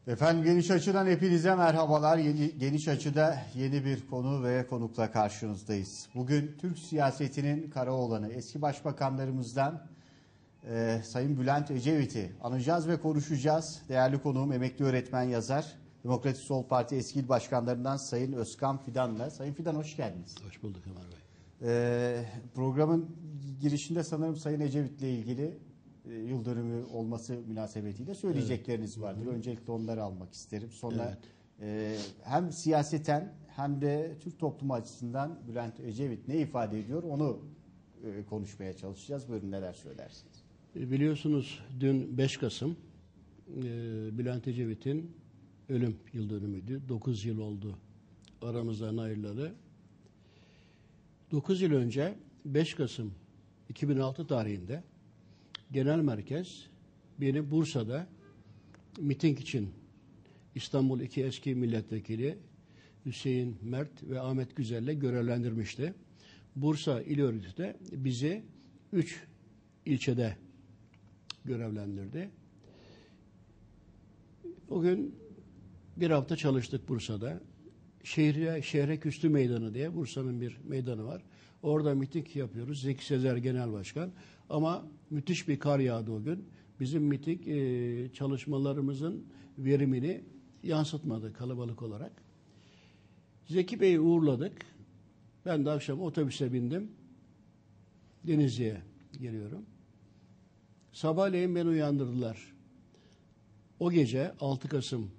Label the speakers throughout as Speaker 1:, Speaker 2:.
Speaker 1: Efendim Geniş Açı'dan hepinize merhabalar. Geniş Açı'da yeni bir konu ve konukla karşınızdayız. Bugün Türk siyasetinin karaoğlanı eski başbakanlarımızdan Sayın Bülent Ecevit'i anacağız ve konuşacağız. Değerli konuğum emekli öğretmen yazar, Demokratik Sol Parti eski il başkanlarından Sayın Özkan Fidan'la. Sayın Fidan hoş geldiniz.
Speaker 2: Hoş bulduk Ömer Bey.
Speaker 1: Programın girişinde sanırım Sayın Ecevit'le ilgili yıl dönümü olması münasebetiyle söyleyecekleriniz vardır. Öncelikle onları almak isterim. Sonra hem siyaseten hem de Türk toplumu açısından Bülent Ecevit ne ifade ediyor onu konuşmaya çalışacağız. Buyurun neler söylersiniz?
Speaker 2: Biliyorsunuz dün 5 Kasım Bülent Ecevit'in ölüm yıl dönümüydü. 9 yıl oldu aramızdan ayrılalı. 9 yıl önce 5 Kasım 2006 tarihinde Genel Merkez beni Bursa'da miting için İstanbul 2 eski milletvekili Hüseyin Mert ve Ahmet Güzel'le görevlendirmişti. Bursa İl Örgütü de bizi 3 ilçede görevlendirdi. O gün bir hafta çalıştık Bursa'da. Şehre Küstü Meydanı diye Bursa'nın bir meydanı var. Orada miting yapıyoruz. Zeki Sezer Genel Başkan. Ama müthiş bir kar yağdı o gün. Bizim miting çalışmalarımızın verimini yansıtmadı kalabalık olarak. Zeki Bey'i uğurladık. Ben de akşam otobüse bindim. Denizli'ye geliyorum. Sabahleyin beni uyandırdılar. O gece 6 Kasım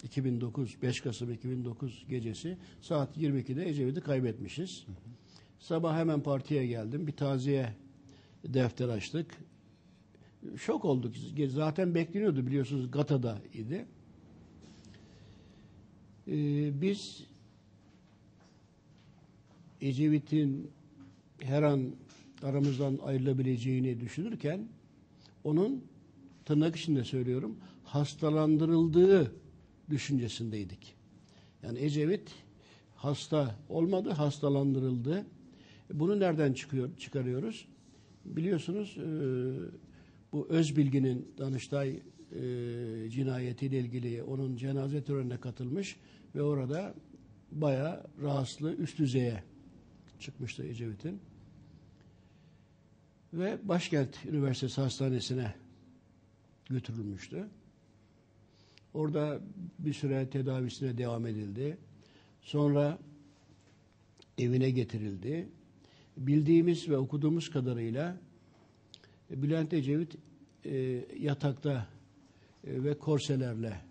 Speaker 2: 2009, 5 Kasım 2009 gecesi saat 22'de Ecevit'i kaybetmişiz. Sabah hemen partiye geldim. Bir taziye defter açtık. Şok olduk. Zaten bekleniyordu biliyorsunuz Gata'da idi. Biz Ecevit'in her an aramızdan ayrılabileceğini düşünürken onun tırnak içinde söylüyorum hastalandırıldığı düşüncesindeydik. Yani Ecevit hasta olmadı, hastalandırıldı. Bunu nereden çıkarıyoruz? Biliyorsunuz bu Özbilgi'nin Danıştay cinayetiyle ilgili onun cenaze törenine katılmış ve orada bayağı rahatsızlığı üst düzeye çıkmıştı Ecevit'in. Ve Başkent Üniversitesi Hastanesi'ne götürülmüştü. Orada bir süre tedavisine devam edildi. Sonra evine getirildi. Bildiğimiz ve okuduğumuz kadarıyla Bülent Ecevit yatakta ve korselerle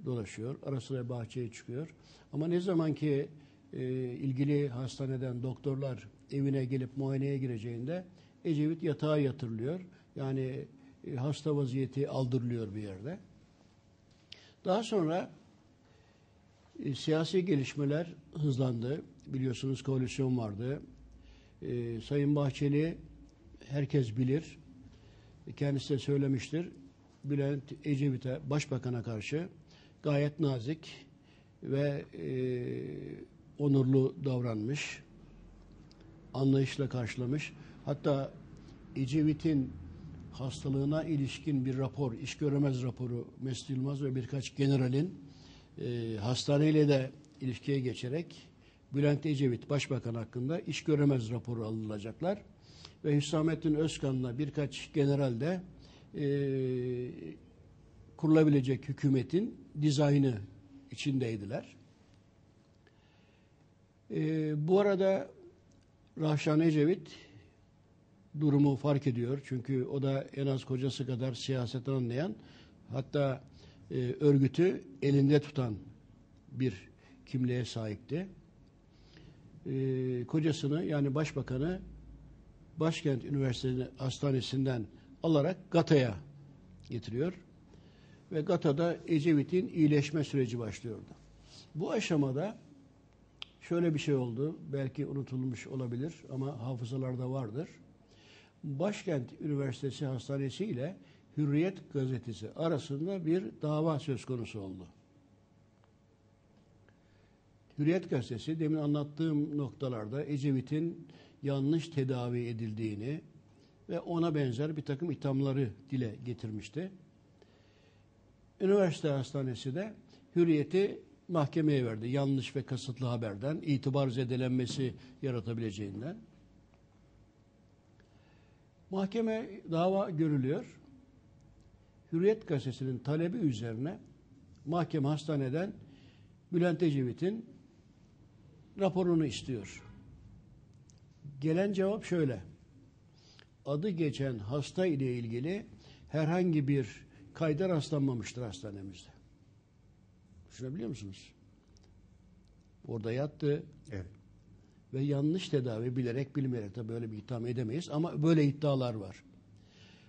Speaker 2: dolaşıyor. Ara sıra bahçeye çıkıyor. Ama ne zaman ki ilgili hastaneden doktorlar evine gelip muayeneye gireceğinde Ecevit yatağa yatırılıyor. Yani hasta vaziyeti aldırılıyor bir yerde. Daha sonra siyasi gelişmeler hızlandı. Biliyorsunuz koalisyon vardı. Sayın Bahçeli herkes bilir. Kendisi de söylemiştir. Bülent Ecevit'e, başbakana karşı gayet nazik ve onurlu davranmış. Anlayışla karşılamış. Hatta Ecevit'in hastalığına ilişkin bir rapor, iş göremez raporu Mesut Yılmaz ve birkaç generalin hastaneyle de ilişkiye geçerek Bülent Ecevit Başbakan hakkında iş göremez raporu alınacaklar. Ve Hüsamettin Özkan'la birkaç general de kurulabilecek hükümetin dizaynı içindeydiler. Bu arada Rahşan Ecevit durumu fark ediyor. Çünkü o da en az kocası kadar siyasetten anlayan, hatta örgütü elinde tutan bir kimliğe sahipti. Kocasını yani başbakanı Başkent Üniversitesi Hastanesi'nden alarak Gata'ya getiriyor. Ve Gata'da Ecevit'in iyileşme süreci başlıyordu. Bu aşamada şöyle bir şey oldu. Belki unutulmuş olabilir ama hafızalarda vardır. Başkent Üniversitesi Hastanesi ile Hürriyet Gazetesi arasında bir dava söz konusu oldu. Hürriyet Gazetesi demin anlattığım noktalarda Ecevit'in yanlış tedavi üniversite hastanesi de Hürriyet'i mahkemeye verdi. Yanlış ve kasıtlı haberden, itibar zedelenmesi yaratabileceğinden. Mahkeme dava görülüyor. Hürriyet gazetesinin talebi üzerine mahkeme hastaneden Bülent Ecevit'in raporunu istiyor. Gelen cevap şöyle: adı geçen hasta ile ilgili herhangi bir kayda rastlanmamıştır hastanemizde. Düşünebiliyor musunuz? Orada yattı.
Speaker 1: Evet.
Speaker 2: Ve yanlış tedavi bilerek bilmeyerek de böyle bir itham edemeyiz ama böyle iddialar var.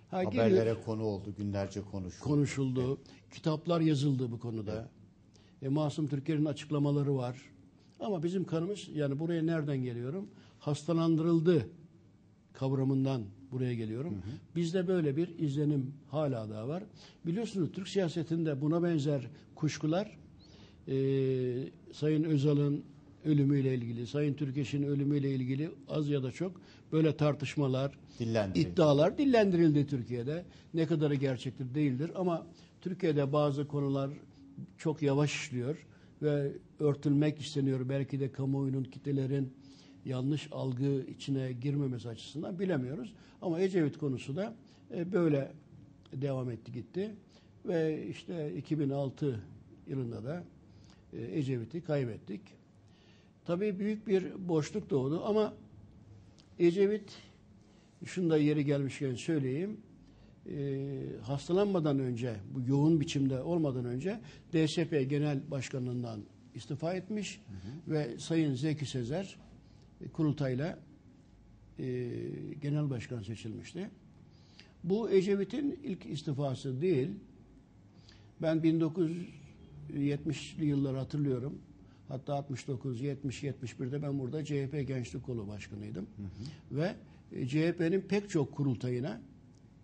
Speaker 1: Haberlere konu oldu, günlerce konuşuldu.
Speaker 2: Evet. Kitaplar yazıldı bu konuda. Evet. Masum Türker'in açıklamaları var. Ama bizim kanımız, yani buraya nereden geliyorum? Hastalandırıldı kavramından buraya geliyorum. Bizde böyle bir izlenim hala daha var. Biliyorsunuz Türk siyasetinde buna benzer kuşkular Sayın Özal'ın ölümüyle ilgili, Sayın Türkeş'in ölümüyle ilgili az ya da çok böyle tartışmalar, iddialar dillendirildi Türkiye'de. Ne kadarı gerçektir değildir ama Türkiye'de bazı konular çok yavaş işliyor ve örtülmek isteniyor. Belki de kamuoyunun, kitlelerin yanlış algı içine girmemesi açısından bilemiyoruz. Ama Ecevit konusu da böyle devam etti gitti. Ve işte 2006 yılında da Ecevit'i kaybettik. Tabii büyük bir boşluk doğdu ama Ecevit, şunu da yeri gelmişken söyleyeyim, hastalanmadan önce, bu yoğun biçimde olmadan önce DSP Genel Başkanlığından istifa etmiş ve Sayın Zeki Sezer kurultayla genel başkan seçilmişti. Bu Ecevit'in ilk istifası değil. Ben 1970'li yılları hatırlıyorum. Hatta 69, 70, 71'de ben burada CHP Gençlik Kolu Başkanıydım. Ve CHP'nin pek çok kurultayına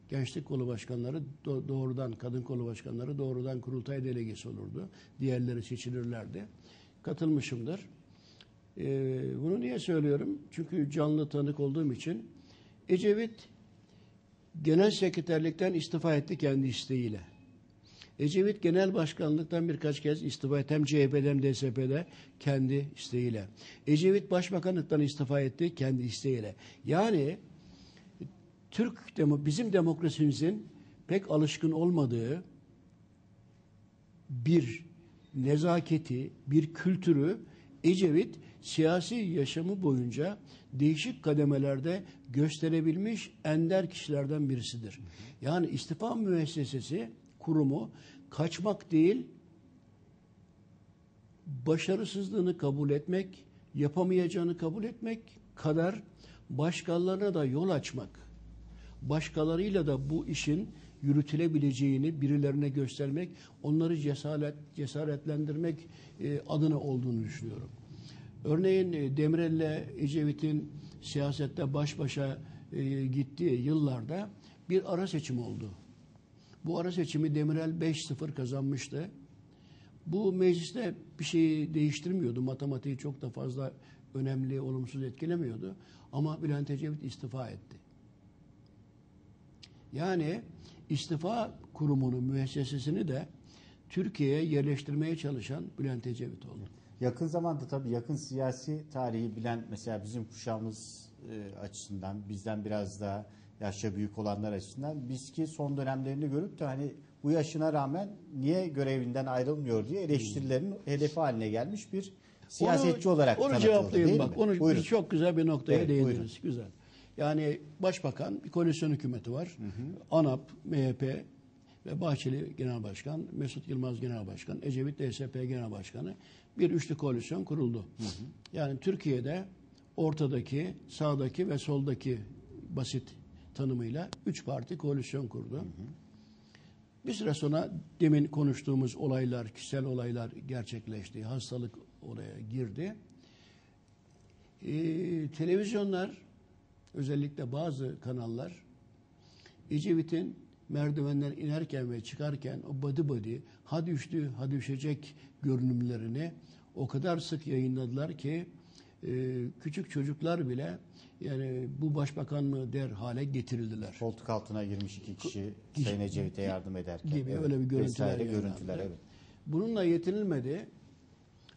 Speaker 2: Gençlik Kolu Başkanları doğrudan, Kadın Kolu Başkanları doğrudan kurultay delegesi olurdu. Diğerleri seçilirlerdi. Katılmışımdır. Bunu niye söylüyorum? Çünkü canlı tanık olduğum için. Ecevit genel sekreterlikten istifa etti kendi isteğiyle. Ecevit genel başkanlıktan birkaç kez istifa etti. Hem CHP'de hem DSP'de kendi isteğiyle. Ecevit başbakanlıktan istifa etti kendi isteğiyle. Yani bizim demokrasimizin pek alışkın olmadığı bir nezaketi, bir kültürü Ecevit siyasi yaşamı boyunca değişik kademelerde gösterebilmiş ender kişilerden birisidir. Yani istifa müessesesi, kurumu kaçmak değil, başarısızlığını kabul etmek, yapamayacağını kabul etmek kadar başkalarına da yol açmak, başkalarıyla da bu işin yürütülebileceğini birilerine göstermek, onları cesaretlendirmek adına olduğunu düşünüyorum. Örneğin Demirel'le Ecevit'in siyasette baş başa gittiği yıllarda bir ara seçim oldu. Bu ara seçimi Demirel 5-0 kazanmıştı. Bu mecliste bir şeyi değiştirmiyordu. Matematiği çok da fazla önemli, olumsuz etkilemiyordu. Ama Bülent Ecevit istifa etti. Yani istifa kurumunu, müessesesini de Türkiye'ye yerleştirmeye çalışan Bülent Ecevit oldu.
Speaker 1: Yakın zamanda tabii yakın siyasi tarihi bilen, mesela bizim kuşağımız açısından, bizden biraz daha yaşça büyük olanlar açısından, biz ki son dönemlerini görüp de hani bu yaşına rağmen niye görevinden ayrılmıyor diye eleştirilerin hedefi haline gelmiş bir siyasetçi olarak
Speaker 2: onu
Speaker 1: tanıtıldı.
Speaker 2: cevaplayayım bak.
Speaker 1: Buyurun.
Speaker 2: Çok güzel bir noktaya değindiniz.
Speaker 1: Buyurun.
Speaker 2: Güzel. Yani başbakan, bir koalisyon hükümeti var. ANAP, MHP ve Bahçeli Genel Başkan, Mesut Yılmaz Genel Başkan, Ecevit DSP Genel Başkanı, bir üçlü koalisyon kuruldu. Yani Türkiye'de ortadaki, sağdaki ve soldaki basit tanımıyla 3 parti koalisyon kurdu. Bir süre sonra demin konuştuğumuz olaylar, kişisel olaylar gerçekleşti. Hastalık oraya girdi. Televizyonlar, özellikle bazı kanallar, Ecevit'in merdivenden inerken ve çıkarken o body ha düştü, ha düşecek görünümlerini o kadar sık yayınladılar ki küçük çocuklar bile yani bu başbakan mı der hale getirildiler.
Speaker 1: Koltuk altına girmiş iki kişi Sayın Ecevit'e yardım ederken.
Speaker 2: Gibi öyle bir görüntüler.
Speaker 1: Vesaire
Speaker 2: yayınlandı.
Speaker 1: görüntüler, evet.
Speaker 2: Bununla yetinilmedi.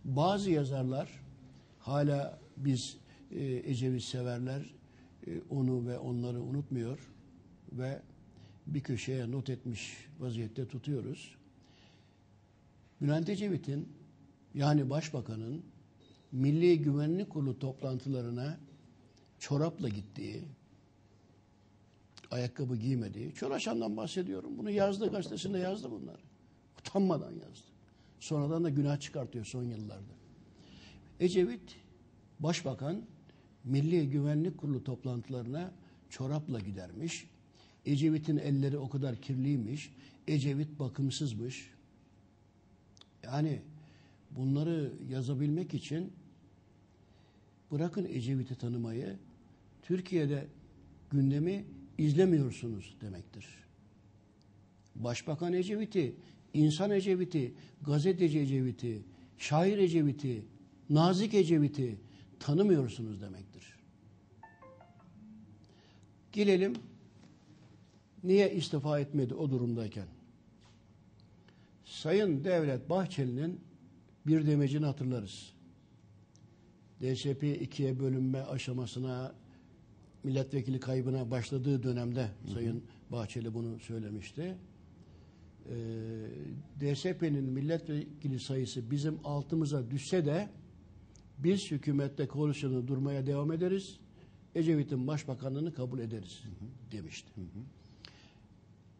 Speaker 2: Bazı yazarlar hala biz Ecevit severler onu ve onları unutmuyor ve bir köşeye not etmiş vaziyette tutuyoruz. Bülent Ecevit'in yani başbakanın Milli Güvenlik Kurulu toplantılarına çorapla gittiği, ayakkabı giymediği, Çoraşan'dan bahsediyorum. Bunu yazdı, gazetesinde yazdı bunları. Utanmadan yazdı. Sonradan da günah çıkartıyor son yıllarda. Ecevit, başbakan Milli Güvenlik Kurulu toplantılarına çorapla gidermiş. Ecevit'in elleri o kadar kirliymiş. Ecevit bakımsızmış. Yani bunları yazabilmek için bırakın Ecevit'i tanımayı, Türkiye'de gündemi izlemiyorsunuz demektir. Başbakan Ecevit'i, insan Ecevit'i, gazeteci Ecevit'i, şair Ecevit'i, nazik Ecevit'i tanımıyorsunuz demektir. Gelelim niye istifa etmedi o durumdayken? Sayın Devlet Bahçeli'nin bir demecini hatırlarız. DSP ikiye bölünme aşamasına, milletvekili kaybına başladığı dönemde Sayın Bahçeli bunu söylemişti. DSP'nin milletvekili sayısı bizim altımıza düşse de biz hükümette koalisyonu durmaya devam ederiz. Ecevit'in başbakanlığını kabul ederiz demişti.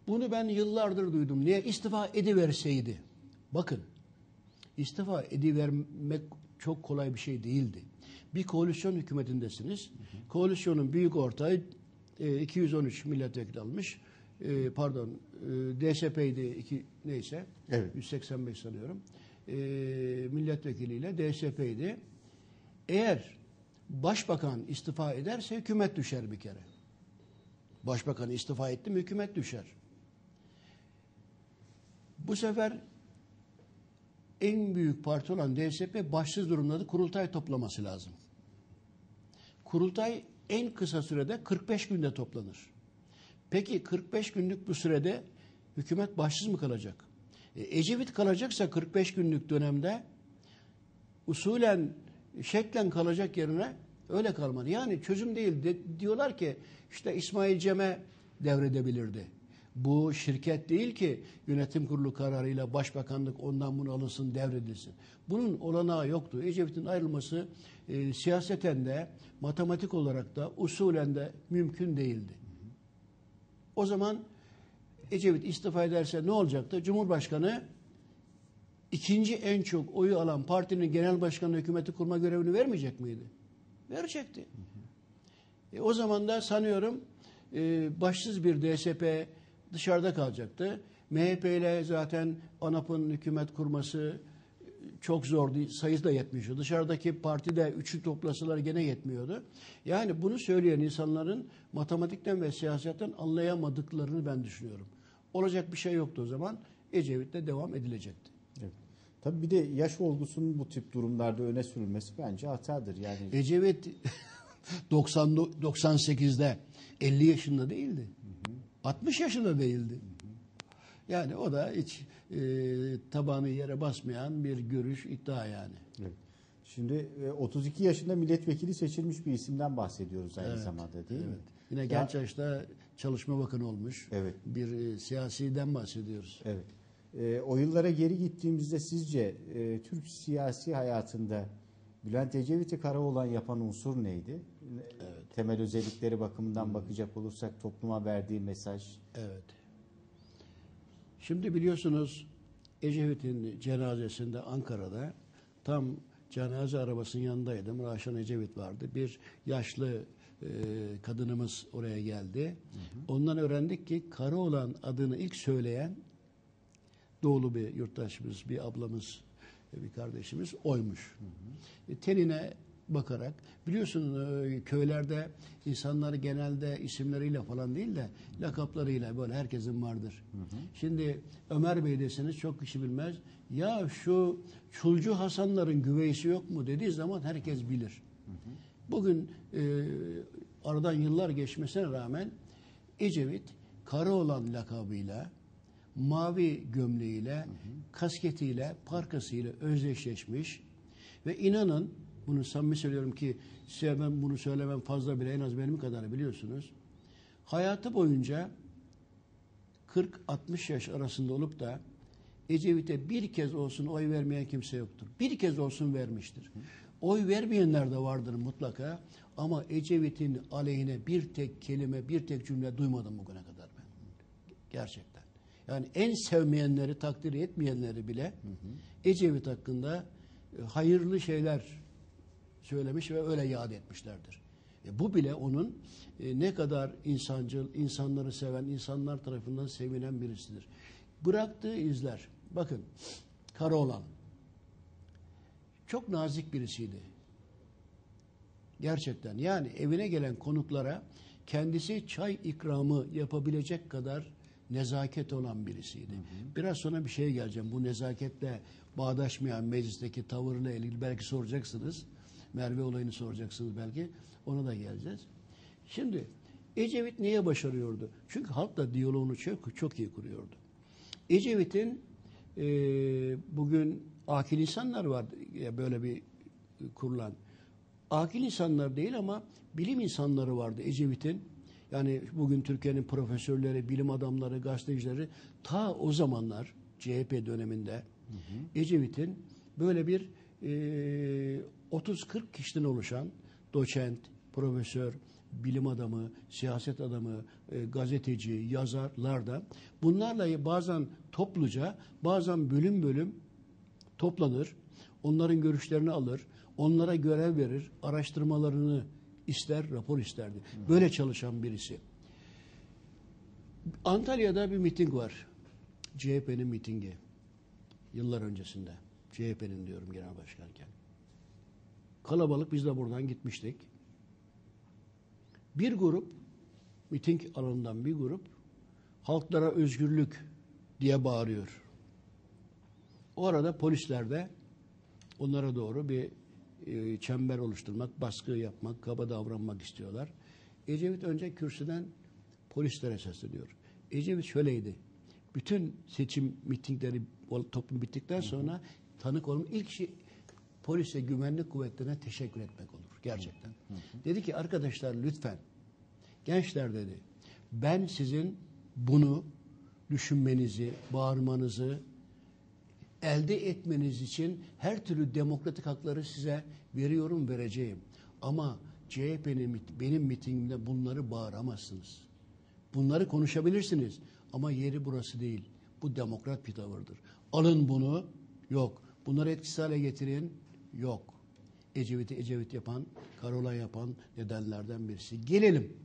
Speaker 2: Bunu ben yıllardır duydum. Niye? İstifa ediverseydi. Bakın, istifa edivermek çok kolay bir şey değildi. Bir koalisyon hükümetindesiniz. Koalisyonun büyük ortağı 213 milletvekili almış. DSP'ydi neyse.
Speaker 1: Evet.
Speaker 2: 185 sanıyorum. Milletvekiliyle DSP'ydi. Eğer başbakan istifa ederse hükümet düşer bir kere. Başbakan istifa etti mi hükümet düşer. Bu sefer en büyük parti olan DSP başsız durumda da kurultay toplaması lazım. Kurultay en kısa sürede 45 günde toplanır. Peki 45 günlük bu sürede hükümet başsız mı kalacak? Ecevit kalacaksa 45 günlük dönemde usulen, şeklen kalacak yerine öyle kalmadı. Yani çözüm değil. Diyorlar ki işte İsmail Cem'e devredebilirdi. Bu şirket değil ki yönetim kurulu kararıyla başbakanlık ondan bunu alınsın, devredilsin. Bunun olanağı yoktu. Ecevit'in ayrılması siyaseten de, matematik olarak da, usulen de mümkün değildi. O zaman Ecevit istifa ederse ne olacaktı? Cumhurbaşkanı ikinci en çok oyu alan partinin genel başkanı hükümeti kurma görevini vermeyecek miydi? Verecekti. O zaman da sanıyorum başsız bir DSP dışarıda kalacaktı. MHP ile zaten ANAP'ın hükümet kurması çok zordu. Sayısı da yetmiyordu. Dışarıdaki partide üçü toplasalar gene yetmiyordu. Yani bunu söyleyen insanların matematikten ve siyasetten anlayamadıklarını ben düşünüyorum. Olacak bir şey yoktu o zaman. Ecevit'le devam edilecekti.
Speaker 1: Evet. Tabii bir de yaş olgusunun bu tip durumlarda öne sürülmesi bence hatadır. Yani
Speaker 2: Ecevit 98'de 50 yaşında değildi. 60 yaşında değildi. Yani o da hiç tabanı yere basmayan bir görüş, iddia yani.
Speaker 1: evet. Şimdi 32 yaşında milletvekili seçilmiş bir isimden bahsediyoruz aynı zamanda, değil mi?
Speaker 2: Yine genç yaşta Çalışma Bakanı olmuş.
Speaker 1: Evet.
Speaker 2: Bir siyasiden bahsediyoruz.
Speaker 1: Evet. O yıllara geri gittiğimizde sizce Türk siyasi hayatında Bülent Ecevit'i Karaoğlan yapan unsur neydi? Evet. Temel özellikleri bakımından bakacak olursak topluma verdiği mesaj.
Speaker 2: Evet. Şimdi biliyorsunuz Ecevit'in cenazesinde Ankara'da tam cenaze arabasının yanındaydım. Raşan Ecevit vardı. Bir yaşlı kadınımız oraya geldi. Ondan öğrendik ki Karaoğlan adını ilk söyleyen doğulu bir yurttaşımız, bir ablamız, bir kardeşimiz oymuş. Tenine bakarak, biliyorsun köylerde insanlar genelde isimleriyle falan değil de lakaplarıyla böyle herkesin vardır. Şimdi Ömer Bey deseniz çok kişi bilmez. Ya şu Çulcu Hasanların güveysi yok mu dediği zaman herkes bilir. Bugün aradan yıllar geçmesine rağmen Ecevit Karaoğlan lakabıyla, mavi gömleğiyle, kasketiyle, parkasıyla özdeşleşmiş ve inanın, bunu samimi söylüyorum ki size ben bunu söylemem fazla bile, en az benim kadar biliyorsunuz. Hayatı boyunca 40-60 yaş arasında olup da Ecevit'e bir kez olsun oy vermeyen kimse yoktur. Bir kez olsun vermiştir. Oy vermeyenler de vardır mutlaka ama Ecevit'in aleyhine bir tek kelime, bir tek cümle duymadım bugüne kadar ben. Gerçekten. Yani en sevmeyenleri, takdir etmeyenleri bile Ecevit hakkında hayırlı şeyler söylemiş ve öyle yad etmişlerdir. Bu bile onun ne kadar insancıl, insanları seven, insanlar tarafından sevilen birisidir. Bıraktığı izler, bakın Karaoğlan çok nazik birisiydi. Gerçekten yani evine gelen konuklara kendisi çay ikramı yapabilecek kadar nezaket olan birisiydi. Biraz sonra bir şeye geleceğim. Bu nezaketle bağdaşmayan meclisteki tavırla ilgili belki soracaksınız. Merve olayını soracaksınız belki. Ona da geleceğiz. Şimdi Ecevit niye başarıyordu? Çünkü halkla diyaloğunu çok iyi kuruyordu. Ecevit'in bugün akil insanlar var böyle bir kurulan. Akil insanlar değil ama bilim insanları vardı Ecevit'in. Yani bugün Türkiye'nin profesörleri, bilim adamları, gazetecileri ta o zamanlar CHP döneminde Ecevit'in böyle bir 30-40 kişiden oluşan doçent, profesör, bilim adamı, siyaset adamı, gazeteci, yazarlar da bunlarla bazen topluca, bazen bölüm bölüm toplanır, onların görüşlerini alır, onlara görev verir, araştırmalarını ister, rapor isterdi. Böyle çalışan birisi. Antalya'da bir miting var. CHP'nin mitingi. Yıllar öncesinde. CHP'nin diyorum genel başkanken. Kalabalık, biz de buradan gitmiştik. Bir grup, miting alanından bir grup, halklara özgürlük diye bağırıyor. O arada polisler de onlara doğru bir çember oluşturmak, baskı yapmak, kaba davranmak istiyorlar. Ecevit önce kürsüden polislere sesleniyor. Ecevit şöyleydi. Bütün seçim mitingleri toplum bittikten sonra tanık olma ilk şey polise, güvenlik kuvvetlerine teşekkür etmek olur. Gerçekten. Dedi ki arkadaşlar lütfen, gençler dedi, ben sizin bunu düşünmenizi, bağırmanızı, elde etmeniz için her türlü demokratik hakları size veriyorum, vereceğim. Ama CHP'nin benim mitingimde bunları bağıramazsınız. Bunları konuşabilirsiniz ama yeri burası değil. Bu demokrat bir tavırdır. Alın bunu, yok. Bunları etkisiz hale getirin, yok. Ecevit'i Ecevit yapan, Karaoğlan yapan nedenlerden birisi. Gelelim.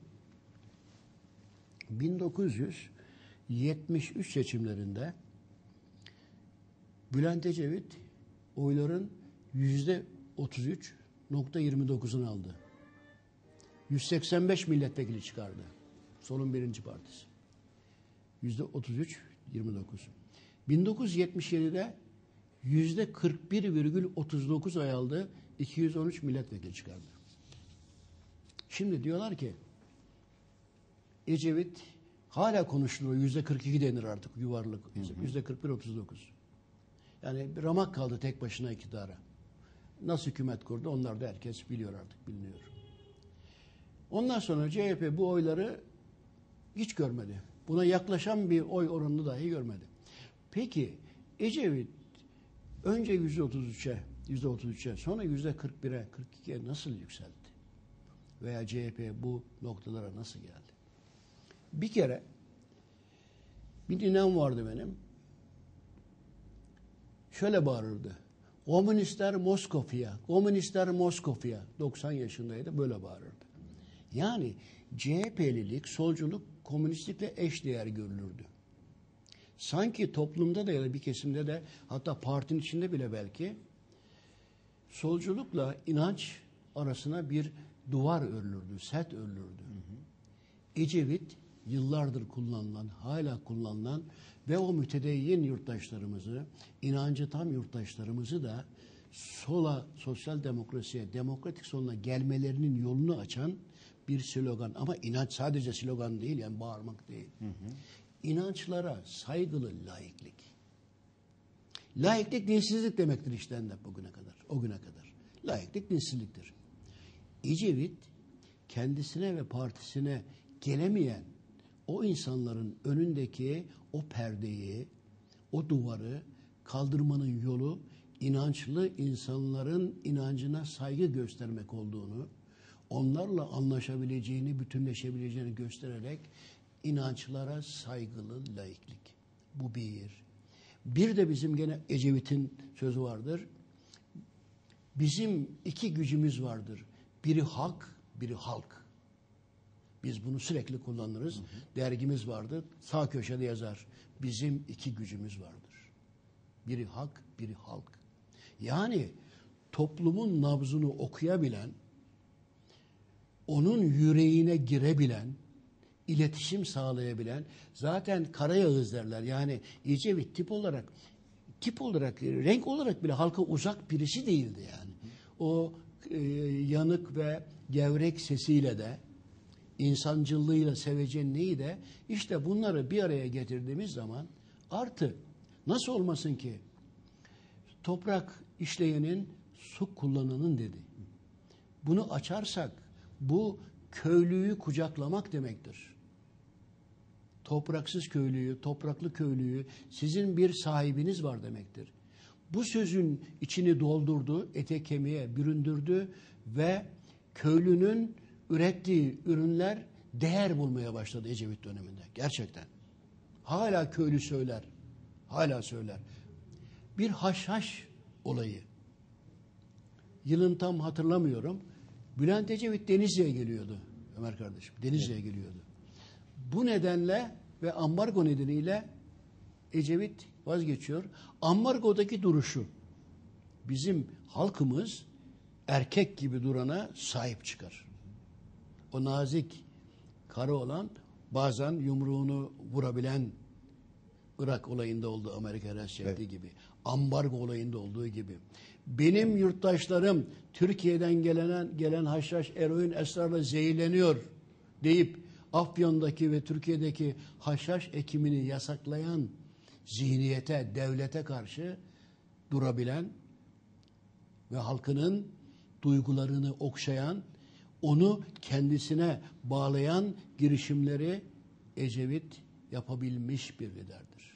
Speaker 2: 1973 seçimlerinde Bülent Ecevit oyların %33.29'unu aldı. 185 milletvekili çıkardı. Solun birinci partisi. %33.29. 1977'de %41,39 oy aldı. 213 milletvekili çıkardı. Şimdi diyorlar ki Ecevit hala konuşuluyor. %42 denir artık yuvarlak. %41-39. Yani bir ramak kaldı tek başına iktidara. Nasıl hükümet kurdu onlar da herkes biliyor artık, biliniyor. Ondan sonra CHP bu oyları hiç görmedi. Buna yaklaşan bir oy oranını dahi görmedi. Peki Ecevit önce %33'e sonra %41'e, 42'ye nasıl yükseldi? Veya CHP bu noktalara nasıl geldi? Bir kere bir ninem vardı benim. Şöyle bağırırdı. Komünistler Moskova'ya, komünistler Moskova'ya. 90 yaşındaydı, böyle bağırırdı. Yani CHP'lilik, solculuk komünistlikle eşdeğer görülürdü. Sanki toplumda da ya da bir kesimde de, hatta partinin içinde bile belki solculukla inanç arasına bir duvar örülürdü, set örülürdü. Ecevit yıllardır kullanılan, hala kullanılan ve o mütedeyyin yurttaşlarımızı, inancı tam yurttaşlarımızı da sola, sosyal demokrasiye, demokratik soluna gelmelerinin yolunu açan bir slogan. Ama inanç sadece slogan değil, yani bağırmak değil. İnançlara saygılı laiklik. Laiklik dinsizlik demektir işten de bugüne kadar, o güne kadar. Laiklik dinsizliktir. Ecevit kendisine ve partisine gelemeyen o insanların önündeki o perdeyi, o duvarı kaldırmanın yolu inançlı insanların inancına saygı göstermek olduğunu, onlarla anlaşabileceğini, bütünleşebileceğini göstererek inançlara saygılı laiklik. Bu bir. Bir de bizim gene Ecevit'in sözü vardır. Bizim iki gücümüz vardır. Biri hak, biri halk. Biz bunu sürekli kullanırız. Dergimiz vardır. Sağ köşede yazar. Bizim iki gücümüz vardır. Biri hak, biri halk. Yani toplumun nabzını okuyabilen, onun yüreğine girebilen, iletişim sağlayabilen, zaten Karayağız derler. Yani Ecevit tip olarak, renk olarak bile halka uzak birisi değildi yani. O yanık ve gevrek sesiyle de, insancıllığıyla, sevecenliği de, işte bunları bir araya getirdiğimiz zaman artı nasıl olmasın ki toprak işleyenin su kullananın dedi. Bunu açarsak bu köylüyü kucaklamak demektir. Topraksız köylüyü, topraklı köylüyü, sizin bir sahibiniz var demektir. Bu sözün içini doldurdu, ete kemiğe büründürdü ve köylünün ürettiği ürünler değer bulmaya başladı Ecevit döneminde. Gerçekten. Hala köylü söyler. Hala söyler. Bir haşhaş olayı. Yılın tam hatırlamıyorum. Bülent Ecevit Denizli'ye geliyordu Ömer kardeşim. Denizli'ye geliyordu. Bu nedenle ve ambargo nedeniyle Ecevit vazgeçiyor. Ambargodaki duruşu bizim halkımız erkek gibi durana sahip çıkar. O nazik karı olan bazen yumruğunu vurabilen Irak olayında olduğu Amerika Reşit'i gibi. Ambargo olayında olduğu gibi. Benim yurttaşlarım Türkiye'den gelen haşhaş, eroin, esrarla zehirleniyor deyip Afyon'daki ve Türkiye'deki haşhaş ekimini yasaklayan zihniyete, devlete karşı durabilen ve halkının duygularını okşayan, onu kendisine bağlayan girişimleri Ecevit yapabilmiş bir liderdir.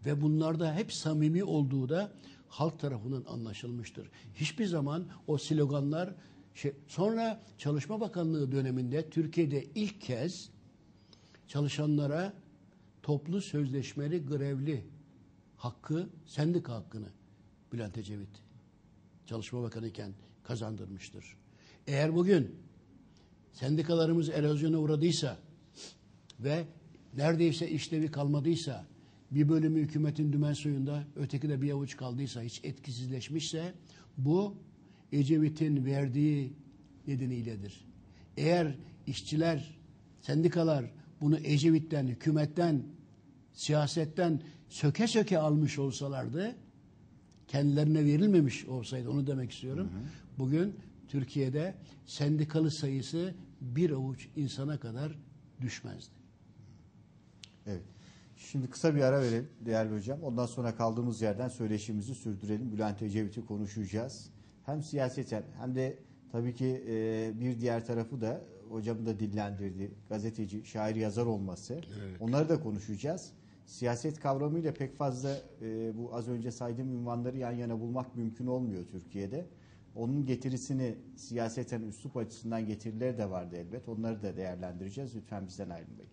Speaker 2: Ve bunlarda hep samimi olduğu da halk tarafından anlaşılmıştır. Hiçbir zaman o sloganlar sonra Çalışma Bakanlığı döneminde Türkiye'de ilk kez çalışanlara toplu sözleşmeli grevli hakkı, sendika hakkını Bülent Ecevit Çalışma Bakanı iken kazandırmıştır. Eğer bugün sendikalarımız erozyona uğradıysa ve neredeyse işlevi kalmadıysa, bir bölümü hükümetin dümen suyunda, öteki de bir avuç kaldıysa, hiç etkisizleşmişse, bu Ecevit'in verdiği nedeniyledir. Eğer işçiler, sendikalar bunu Ecevit'ten, hükümetten, siyasetten söke söke almış olsalardı, kendilerine verilmemiş olsaydı, onu demek istiyorum. Bugün Türkiye'de sendikalı sayısı bir avuç insana kadar düşmezdi.
Speaker 1: Evet. Şimdi kısa bir ara verelim değerli hocam. Ondan sonra kaldığımız yerden söyleşimizi sürdürelim. Bülent Ecevit'i konuşacağız. Hem siyaseten hem de tabii ki bir diğer tarafı da hocamın da dillendirdiği gazeteci, şair, yazar olması. Evet. Onları da konuşacağız. Siyaset kavramıyla pek fazla bu az önce saydığım ünvanları yan yana bulmak mümkün olmuyor Türkiye'de. Onun getirisini siyaseten üslup açısından getirileri de vardı elbet. Onları da değerlendireceğiz. Lütfen bizden ayrılmayın.